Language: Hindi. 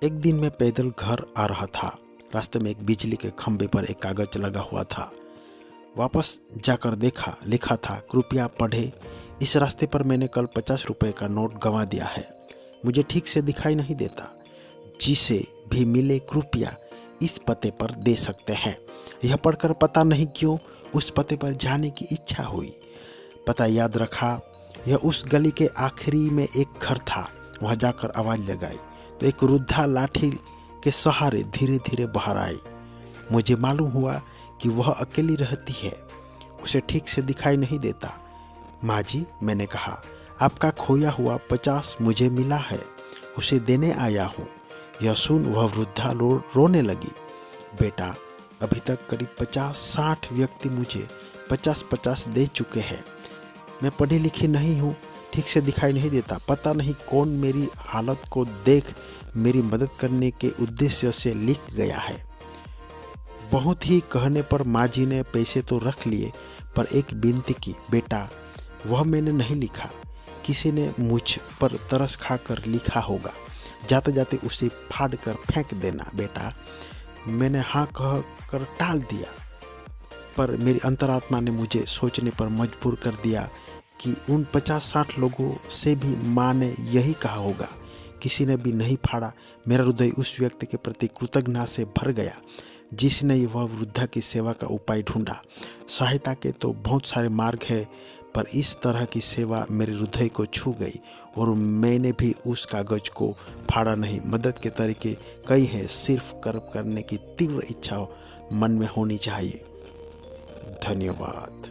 एक दिन मैं पैदल घर आ रहा था। रास्ते में एक बिजली के खंभे पर एक कागज लगा हुआ था। वापस जाकर देखा, लिखा था, कृपया पढ़े, इस रास्ते पर मैंने कल 50 रुपए का नोट गंवा दिया है। मुझे ठीक से दिखाई नहीं देता। जिसे भी मिले कृपया इस पते पर दे सकते हैं। यह पढ़कर पता नहीं क्यों उस पते पर जाने की इच्छा हुई। पता याद रखा। यह उस गली के आखिरी में एक घर था। वहां जाकर आवाज लगाई तो एक वृद्धा लाठी के सहारे धीरे धीरे बाहर आई। मुझे मालूम हुआ कि वह अकेली रहती है। उसे ठीक से दिखाई नहीं देता। माँ जी, मैंने कहा, आपका खोया हुआ 50 मुझे मिला है, उसे देने आया हूँ। यह सुन वह वृद्धा रोने लगी। बेटा, अभी तक करीब 50-60 व्यक्ति मुझे 50-50 दे चुके हैं। मैं पढ़ी लिखी नहीं हूँ, ठीक से दिखाई नहीं देता। पता नहीं कौन मेरी हालत को देख मेरी मदद करने के उद्देश्य से लिख गया है। बहुत ही कहने पर माँ जी ने पैसे तो रख लिए, पर एक विनती की, बेटा वह मैंने नहीं लिखा, किसी ने मुझ पर तरस खाकर लिखा होगा। जाते जाते उसे फाड़ कर फेंक देना बेटा। मैंने हाँ कह कर टाल दिया, पर मेरी अंतरात्मा ने मुझे सोचने पर मजबूर कर दिया कि उन 50-60 लोगों से भी माँ ने यही कहा होगा। किसी ने भी नहीं फाड़ा। मेरा हृदय उस व्यक्ति के प्रति कृतज्ञता से भर गया जिसने वह वृद्धा की सेवा का उपाय ढूंढा। सहायता के तो बहुत सारे मार्ग हैं, पर इस तरह की सेवा मेरे हृदय को छू गई और मैंने भी उस कागज को फाड़ा नहीं। मदद के तरीके कई हैं, सिर्फ कर्म करने की तीव्र इच्छा मन में होनी चाहिए। धन्यवाद।